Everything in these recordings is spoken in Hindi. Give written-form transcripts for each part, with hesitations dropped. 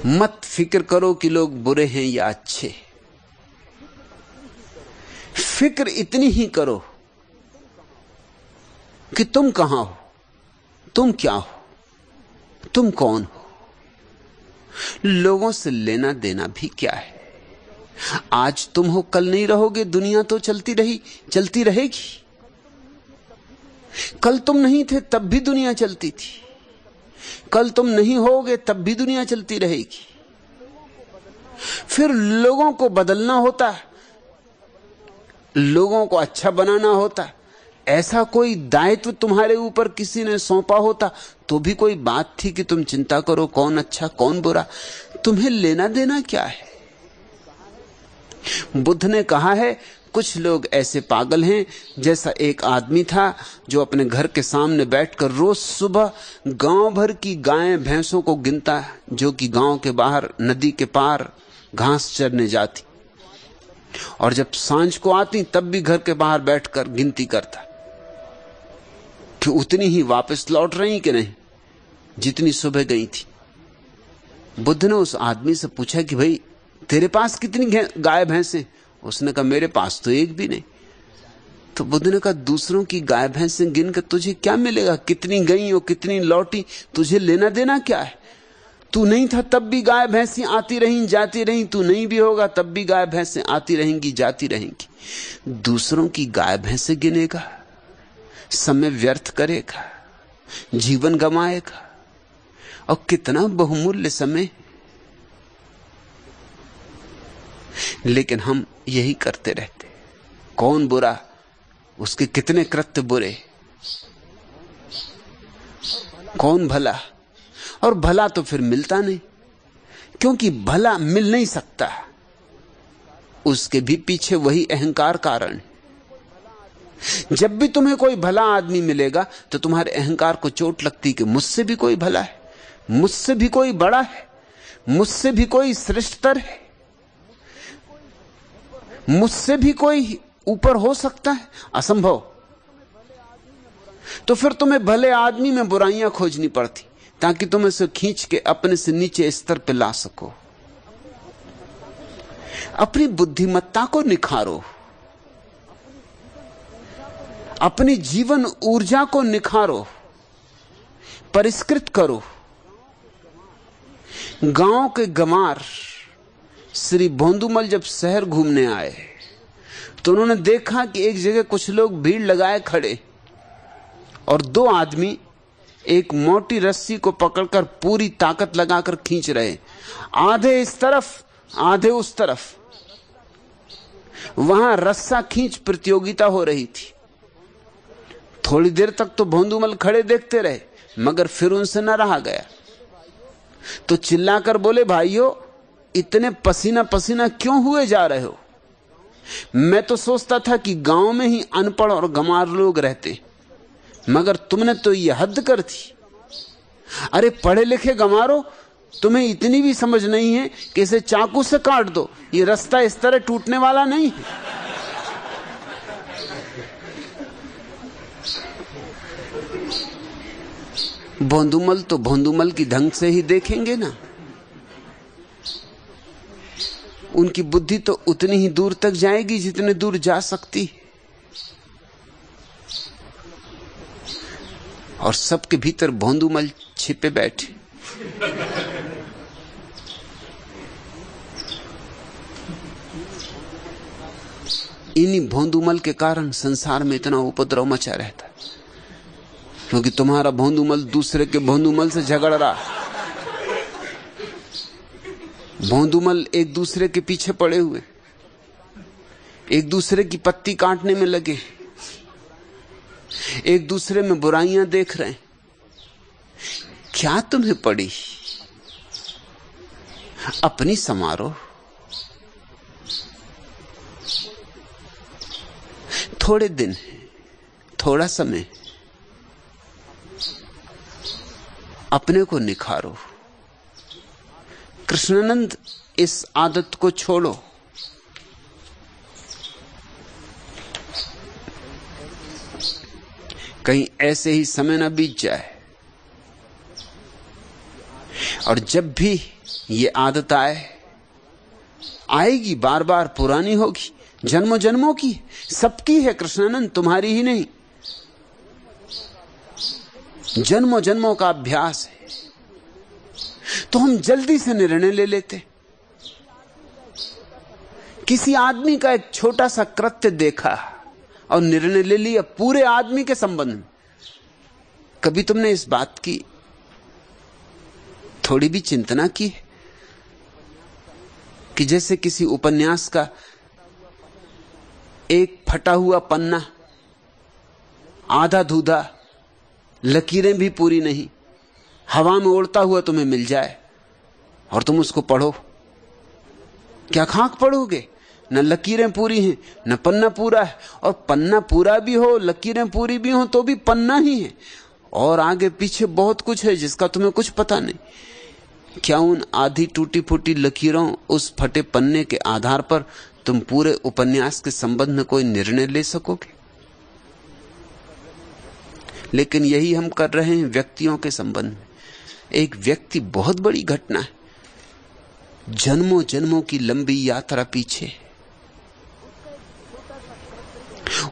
मत फिक्र करो कि लोग बुरे हैं या अच्छे। फिक्र इतनी ही करो कि तुम कहां हो, तुम क्या हो, तुम कौन हो। लोगों से लेना देना भी क्या है। आज तुम हो, कल नहीं रहोगे। दुनिया तो चलती रहेगी। कल तुम नहीं थे तब भी दुनिया चलती थी, कल तुम नहीं होगे तब भी दुनिया चलती रहेगी। फिर लोगों को बदलना होता है, लोगों को अच्छा बनाना होता है। ऐसा कोई दायित्व तुम्हारे ऊपर किसी ने सौंपा होता तो भी कोई बात थी कि तुम चिंता करो कौन अच्छा कौन बुरा। तुम्हें लेना देना क्या है। बुद्ध ने कहा है, कुछ लोग ऐसे पागल हैं जैसा एक आदमी था जो अपने घर के सामने बैठकर रोज सुबह गांव भर की गायें भैंसों को गिनता, जो कि गांव के बाहर नदी के पार घास चरने जाती, और जब सांझ को आती तब भी घर के बाहर बैठकर गिनती करता कि उतनी ही वापस लौट रही कि नहीं जितनी सुबह गई थी। बुद्ध ने उस आदमी से पूछा कि भाई तेरे पास कितनी गाय भैंसें। उसने कहा मेरे पास तो एक भी नहीं। तो बुद्ध ने कहा दूसरों की गाय भैंसें गिन कर तुझे क्या मिलेगा, कितनी गई और कितनी लौटी, तुझे लेना देना क्या है। तू नहीं था तब भी गाय भैंसें आती रहीं जाती रहीं, तू नहीं भी होगा तब भी गाय भैंसें आती रहेंगी जाती रहेंगी। दूसरों की गाय भैंसें गिनेगा, समय व्यर्थ करेगा, जीवन गंवाएगा, और कितना बहुमूल्य समय। लेकिन हम यही करते रहते। कौन बुरा, उसके कितने कृत्य बुरे, कौन भला। और भला तो फिर मिलता नहीं, क्योंकि भला मिल नहीं सकता, उसके भी पीछे वही अहंकार कारण। जब भी तुम्हें कोई भला आदमी मिलेगा तो तुम्हारे अहंकार को चोट लगती कि मुझसे भी कोई भला है, मुझसे भी कोई बड़ा है, मुझसे भी कोई श्रेष्ठतर है, मुझसे भी कोई ऊपर हो सकता है। असंभव। तो फिर तुम्हें भले आदमी में बुराइयां खोजनी पड़ती ताकि तुम इसे खींच के अपने से नीचे स्तर पर ला सको। अपनी बुद्धिमत्ता को निखारो, अपनी जीवन ऊर्जा को निखारो, परिष्कृत करो। गांव के गंवार श्री भोंदूमल जब शहर घूमने आए तो उन्होंने देखा कि एक जगह कुछ लोग भीड़ लगाए खड़े, और दो आदमी एक मोटी रस्सी को पकड़कर पूरी ताकत लगाकर खींच रहे, आधे इस तरफ आधे उस तरफ। वहां रस्सा खींच प्रतियोगिता हो रही थी। थोड़ी देर तक तो भोंदूमल खड़े देखते रहे, मगर फिर उनसे न रहा गया, तो चिल्लाकर बोले, भाइयों इतने पसीना पसीना क्यों हुए जा रहे हो। मैं तो सोचता था कि गांव में ही अनपढ़ और गंवार लोग रहते, मगर तुमने तो यह हद कर दी। अरे पढ़े लिखे गंवारों, तुम्हें इतनी भी समझ नहीं है कि इसे चाकू से काट दो, ये रास्ता इस तरह टूटने वाला नहीं है। भोंदूमल तो भोंदूमल की ढंग से ही देखेंगे ना। उनकी बुद्धि तो उतनी ही दूर तक जाएगी जितने दूर जा सकती है, और सबके भीतर भोंदूमल छिपे बैठे। इन्हीं भोंदूमल के कारण संसार में इतना उपद्रव मचा रहता है, क्योंकि तुम्हारा भोंदूमल दूसरे के भोंदूमल से झगड़ रहा। भोंदूमल एक दूसरे के पीछे पड़े हुए, एक दूसरे की पत्ती काटने में लगे, एक दूसरे में बुराइयां देख रहे हैं। क्या तुम्हें पड़ी? अपनी समारोह। थोड़े दिन, थोड़ा समय, अपने को निखारो। कृष्णानंद इस आदत को छोड़ो। कहीं ऐसे ही समय न बीत जाए और जब भी ये आदत आएगी, बार बार पुरानी होगी, जन्मों जन्मों की, सबकी है कृष्णानंद, तुम्हारी ही नहीं। जन्मों जन्मों का अभ्यास है। तो हम जल्दी से निर्णय ले लेते। किसी आदमी का एक छोटा सा कृत्य देखा और निर्णय ले लिया पूरे आदमी के संबंध में। कभी तुमने इस बात की थोड़ी भी चिंतना की है कि जैसे किसी उपन्यास का एक फटा हुआ पन्ना, आधा धूधा, लकीरें भी पूरी नहीं, हवा में उड़ता हुआ तुम्हें मिल जाए और तुम उसको पढ़ो, क्या खाक पढ़ोगे? न लकीरें पूरी हैं, न पन्ना पूरा है। और पन्ना पूरा भी हो, लकीरें पूरी भी हो, तो भी पन्ना ही है, और आगे पीछे बहुत कुछ है जिसका तुम्हें कुछ पता नहीं। क्या उन आधी टूटी फूटी लकीरों, उस फटे पन्ने के आधार पर तुम पूरे उपन्यास के संबंध में कोई निर्णय ले सकोगे? लेकिन यही हम कर रहे हैं व्यक्तियों के संबंध में। एक व्यक्ति बहुत बड़ी घटना है, जन्मों जन्मों की लंबी यात्रा पीछे,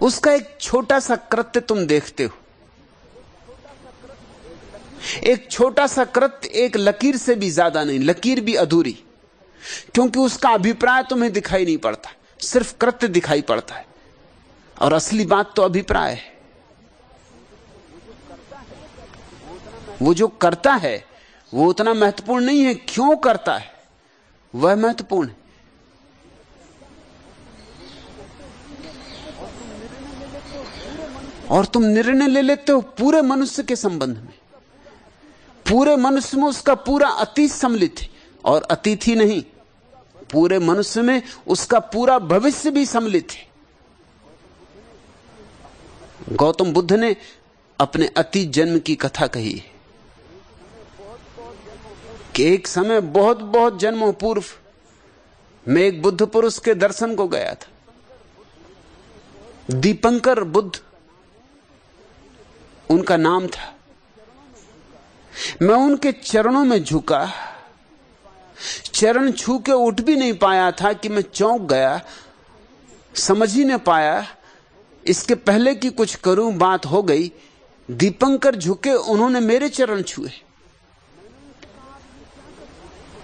उसका एक छोटा सा कृत्य तुम देखते हो। एक छोटा सा कृत्य एक लकीर से भी ज्यादा नहीं, लकीर भी अधूरी, क्योंकि उसका अभिप्राय तुम्हें दिखाई नहीं पड़ता, सिर्फ कृत्य दिखाई पड़ता है। और असली बात तो अभिप्राय है। वो जो करता है वो उतना महत्वपूर्ण नहीं है, क्यों करता है वह महत्वपूर्ण है। और तुम निर्णय ले लेते हो पूरे मनुष्य के संबंध में। पूरे मनुष्य में उसका पूरा अतीत सम्मिलित है, और अतीत ही नहीं, पूरे मनुष्य में उसका पूरा भविष्य भी सम्मिलित है। गौतम बुद्ध ने अपने अतीत जन्म की कथा कही है कि एक समय बहुत बहुत जन्मों पूर्व मैं एक बुद्ध पुरुष के दर्शन को गया था। दीपंकर बुद्ध उनका नाम था। मैं उनके चरणों में झुका, चरण छू के उठ भी नहीं पाया था कि मैं चौंक गया, समझ ही नहीं पाया। इसके पहले कि कुछ करूं बात हो गई, दीपंकर झुके, उन्होंने मेरे चरण छुए।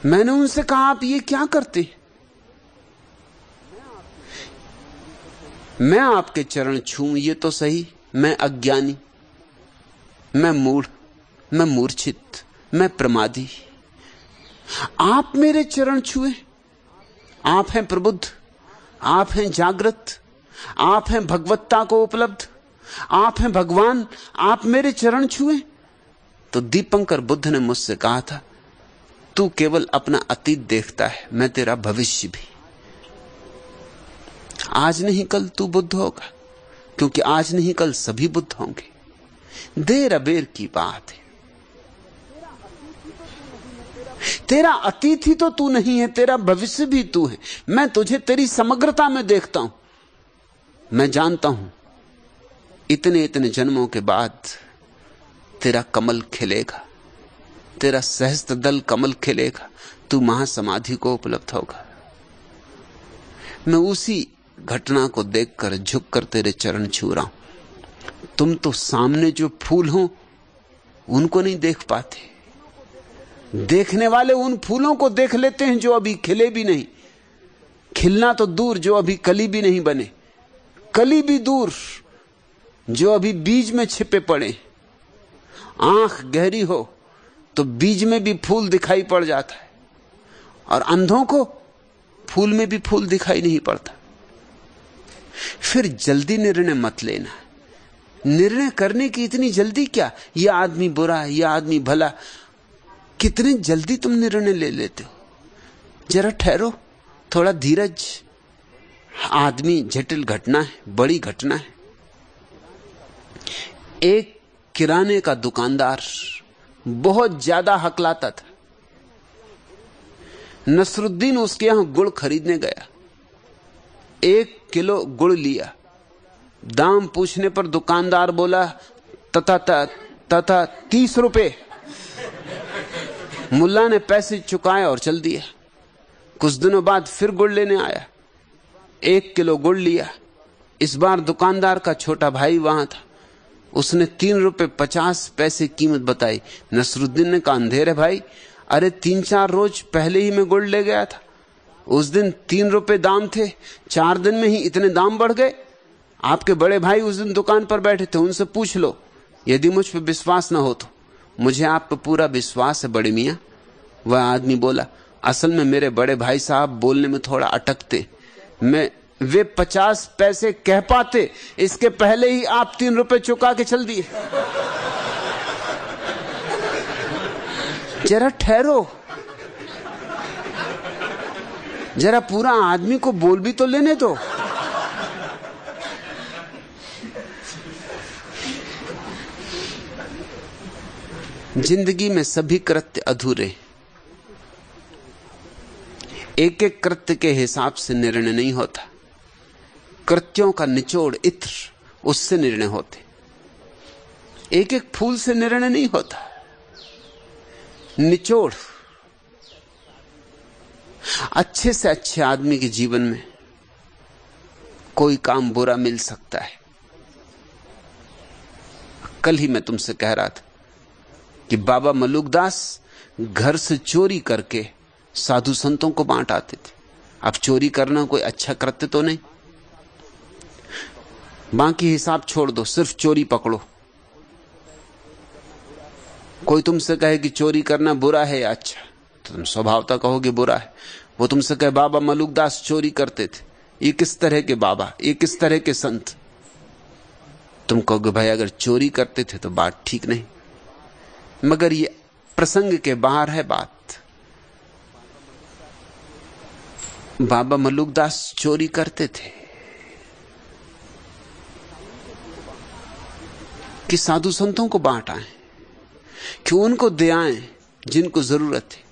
मैंने उनसे कहा, आप ये क्या करते? मैं आपके चरण छूं ये तो सही, मैं अज्ञानी, मैं मूढ़, मैं मूर्छित, मैं प्रमादी। आप मेरे चरण छुए? आप हैं प्रबुद्ध, आप हैं जागृत, आप हैं भगवत्ता को उपलब्ध, आप हैं भगवान, आप मेरे चरण छुए? तो दीपंकर बुद्ध ने मुझसे कहा था, तू केवल अपना अतीत देखता है, मैं तेरा भविष्य भी। आज नहीं कल तू बुद्ध होगा, क्योंकि आज नहीं कल सभी बुद्ध होंगे। देर अबेर की बात है। तेरा अतीत ही तो तू नहीं है, तेरा भविष्य भी तू है। मैं तुझे तेरी समग्रता में देखता हूं। मैं जानता हूं इतने इतने जन्मों के बाद तेरा कमल खिलेगा, तेरा सहस्त्र दल कमल खिलेगा, तू महासमाधि को उपलब्ध होगा। मैं उसी घटना को देखकर झुककर तेरे चरण छू रहा हूं। तुम तो सामने जो फूल हो उनको नहीं देख पाते। देखने वाले उन फूलों को देख लेते हैं जो अभी खिले भी नहीं, खिलना तो दूर, जो अभी कली भी नहीं बने, कली भी दूर, जो अभी बीज में छिपे पड़े। आंख गहरी हो तो बीज में भी फूल दिखाई पड़ जाता है, और अंधों को फूल में भी फूल दिखाई नहीं पड़ता। फिर जल्दी निर्णय मत लेना। निर्णय करने की इतनी जल्दी क्या? यह आदमी बुरा, यह आदमी भला, कितने जल्दी तुम निर्णय ले लेते हो। जरा ठहरो, थोड़ा धीरज। आदमी जटिल घटना है, बड़ी घटना है। एक किराने का दुकानदार बहुत ज्यादा हकलाता था। नसरुद्दीन उसके यहां गुड़ खरीदने गया। 1 किलो गुड़ लिया। दाम पूछने पर दुकानदार बोला तथा 30 रुपए। मुल्ला ने पैसे चुकाए और चल दिया। कुछ दिनों बाद फिर गुड़ लेने आया, 1 किलो गुड़ लिया। इस बार दुकानदार का छोटा भाई वहां था, उसने 3.50 रुपए कीमत बताई। नसरुद्दीन ने कहा, अंधेरे भाई, अरे 3-4 रोज पहले ही मैं गुड़ ले गया था, उस दिन 3 रुपए दाम थे, 4 दिन में ही इतने दाम बढ़ गए। आपके बड़े भाई उस दिन दुकान पर बैठे थे, उनसे पूछ लो। यदि मुझ पर विश्वास ना हो तो। मुझे आप पर पूरा विश्वास है बड़े मियां। वह आदमी बोला, असल में मेरे बड़े भाई साहब बोलने में थोड़ा अटकते, वे 50 पैसे कह पाते, इसके पहले ही आप 3 रुपए चुका के चल दिए। जरा ठहरो, जरा पूरा आदमी को बोल भी तो लेने दो। जिंदगी में सभी कृत्य अधूरे, एक एक कृत्य के हिसाब से निर्णय नहीं होता। कृत्यों का निचोड़, इत्र, उससे निर्णय होते। एक एक फूल से निर्णय नहीं होता, निचोड़। अच्छे से अच्छे आदमी के जीवन में कोई काम बुरा मिल सकता है। कल ही मैं तुमसे कह रहा था कि बाबा मलुकदास घर से चोरी करके साधु संतों को बांट आते थे। अब चोरी करना कोई अच्छा कृत्य तो नहीं, बाकी हिसाब छोड़ दो, सिर्फ चोरी पकड़ो। कोई तुमसे कहे कि चोरी करना बुरा है या अच्छा, तो तुम स्वभावतः कहोगे बुरा है। वो तुमसे कहे बाबा मलुकदास चोरी करते थे, ये किस तरह के बाबा, ये किस तरह के संत, तुम कहोगे भाई अगर चोरी करते थे तो बात ठीक नहीं। मगर ये प्रसंग के बाहर है बात। बाबा मलुकदास चोरी करते थे कि साधु संतों को बांट आए, कि उनको दे आए जिनको जरूरत है,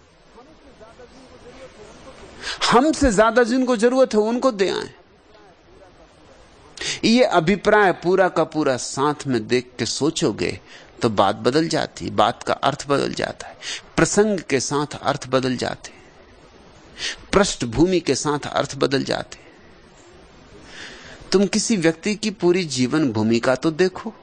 हमसे ज्यादा जिनको जरूरत है उनको दे आए। ये अभिप्राय पूरा का पूरा साथ में देख के सोचोगे तो बात बदल जाती है, बात का अर्थ बदल जाता है। प्रसंग के साथ अर्थ बदल जाते, पृष्ठभूमि के साथ अर्थ बदल जाते। तुम किसी व्यक्ति की पूरी जीवन भूमिका तो देखो,